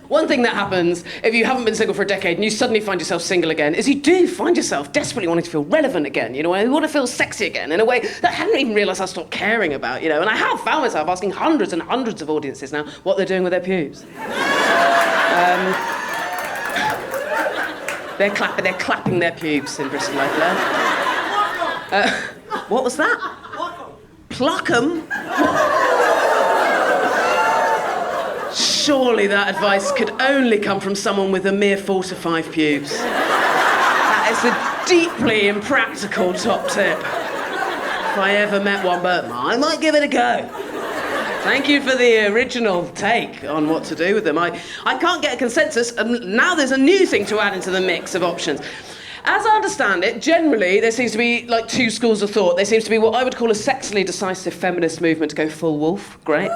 One thing that happens if you haven't been single for a decade and you suddenly find yourself single again is you do find yourself desperately wanting to feel relevant again, you know, you want to feel sexy again in a way that I hadn't even realised I stopped caring about, you know, and I have found myself asking hundreds and hundreds of audiences now what they're doing with their pubes. They're clapping their pubes in Bristol, I've learned. What was that? Pluck 'em? Surely that advice could only come from someone with a mere 4 to 5 pubes. That is a deeply impractical top tip. If I ever met one, but I might give it a go. Thank you for the original take on what to do with them. I can't get a consensus, and now there's a new thing to add into the mix of options. As I understand it, generally, there seems to be, like, 2 schools of thought. There seems to be what I would call a sexually decisive feminist movement to go full wolf. Great.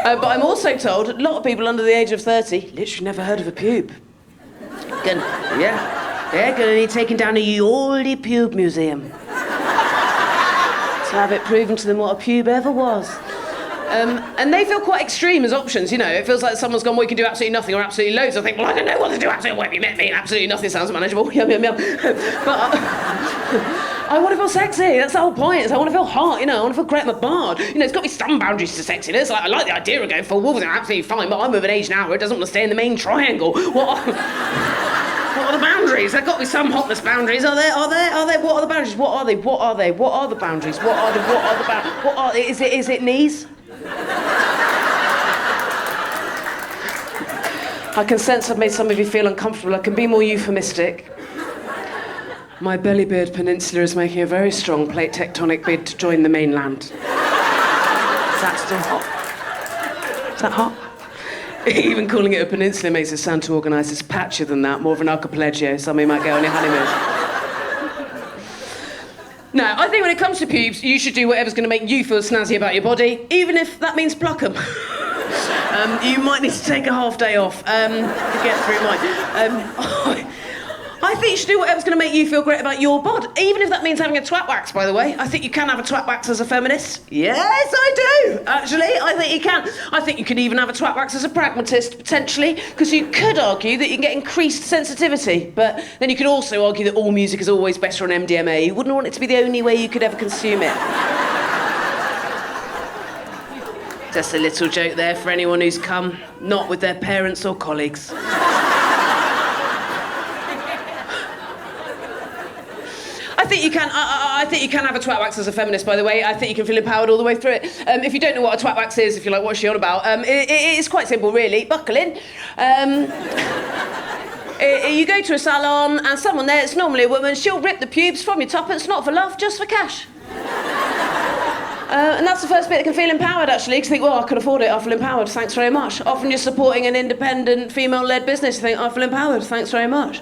But I'm also told a lot of people under the age of 30 literally never heard of a pube. They're gonna need taken down to the Oldie Pube Museum to have it proven to them what a pube ever was. And they feel quite extreme as options, you know. It feels like someone's gone, well, you can do absolutely nothing or absolutely loads. I think, well, I don't know what to do absolutely. Well, you met me and absolutely nothing sounds manageable. Yum, yum, yum. But I want to feel sexy. That's the whole point. I want to feel hot, you know. I want to feel great at the bar. You know, there's got to be some boundaries to sexiness. I like the idea of going full wolves. I'm absolutely fine, but I'm of an age now where it doesn't want to stay in the main triangle. What are the boundaries? There's got to be some hotness boundaries. Are there? What are the boundaries? What are they? What are they? What are the boundaries? What are the boundaries? What are they? Is it knees? I can sense I've made some of you feel uncomfortable. I can be more euphemistic. My belly-beard peninsula is making a very strong plate tectonic bid to join the mainland. Is that still hot? Is that hot? Even calling it a peninsula makes it sound too organised. It's patchier than that, more of an archipelago, something you might get on your honeymoon. No, I think when it comes to pubes, you should do whatever's going to make you feel snazzy about your body, even if that means pluck 'em. You might need to take a half day off to get through mine. I think you should do whatever's going to make you feel great about your bod, even if that means having a twat wax, by the way. I think you can have a twat wax as a feminist. Yes, I do, actually. I think you can. I think you could even have a twat wax as a pragmatist, potentially, because you could argue that you can get increased sensitivity, but then you could also argue that all music is always better on MDMA. You wouldn't want it to be the only way you could ever consume it. Just a little joke there for anyone who's come, not with their parents or colleagues. I think you can have a twat wax as a feminist, by the way. I think you can feel empowered all the way through it. If you don't know what a twat wax is, if you're like, what's she on about? It is quite simple, really. Buckle in. You go to a salon and someone there, it's normally a woman, she'll rip the pubes from your tuppence, not for love, just for cash. And that's the first bit that can feel empowered, actually, because you think, well, I can afford it, I feel empowered, thanks very much. Often you're supporting an independent, female-led business, you think, I feel empowered, thanks very much.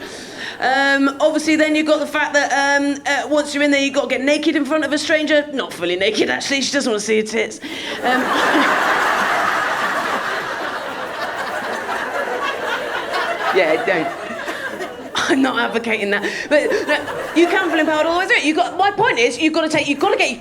Obviously, then you've got the fact that once you're in there, you've got to get naked in front of a stranger. Not fully naked, actually, she doesn't want to see your tits. Yeah, don't. I'm not advocating that, but you can feel empowered all the way through it. My point is, you've got to get your belly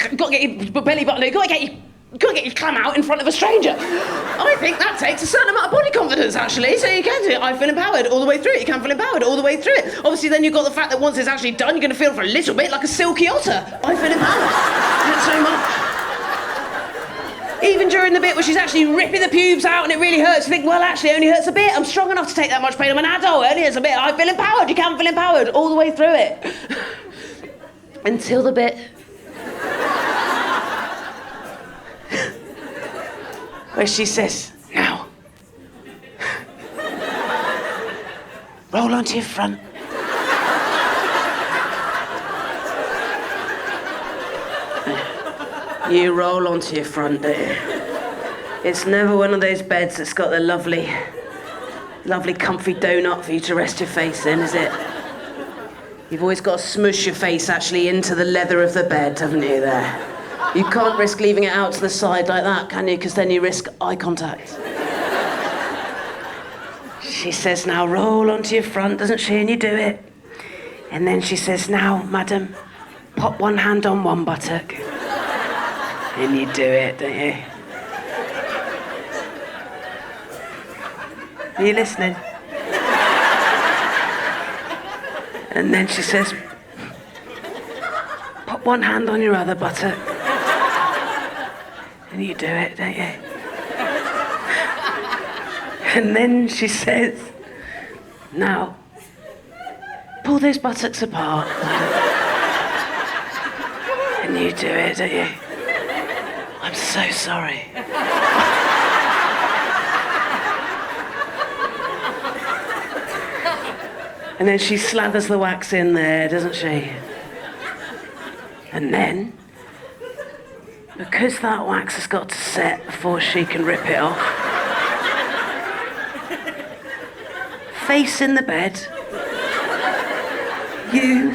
button. You've got to get your clam out in front of a stranger. I think that takes a certain amount of body confidence, actually. So you can do it. I feel empowered all the way through it. You can feel empowered all the way through it. Obviously, then you've got the fact that once it's actually done, you're going to feel for a little bit like a silky otter. I feel empowered. Not so much. Even during the bit where she's actually ripping the pubes out and it really hurts, you think, well, actually, it only hurts a bit. I'm strong enough to take that much pain. I'm an adult. It only hurts a bit. I feel empowered. You can feel empowered all the way through it. Until the bit where she says, now, roll onto your front. You roll onto your front, do you? It's never one of those beds that's got the lovely comfy donut for you to rest your face in, is it? You've always got to smush your face actually into the leather of the bed, haven't you, there? You can't risk leaving it out to the side like that, can you? Because then you risk eye contact. She says, now roll onto your front, doesn't she? And you do it. And then she says, now, madam, pop one hand on one buttock. And you do it, don't you? Are you listening? And then she says, put one hand on your other buttock. And you do it, don't you? And then she says, now, pull those buttocks apart. And you do it, don't you? I'm so sorry. And then she slathers the wax in there, doesn't she? And then, because that wax has got to set before she can rip it off, facing the bed, you,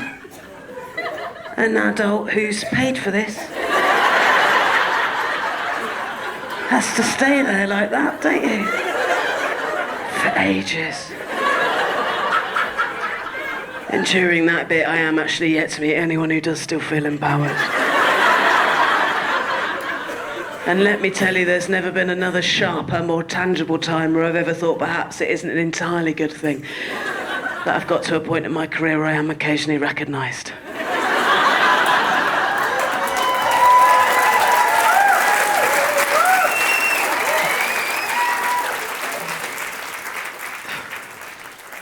an adult who's paid for this, has to stay there like that, don't you? For ages. And during that bit, I am actually yet to meet anyone who does still feel empowered. And let me tell you, there's never been another sharper, more tangible time where I've ever thought perhaps it isn't an entirely good thing that I've got to a point in my career where I am occasionally recognised.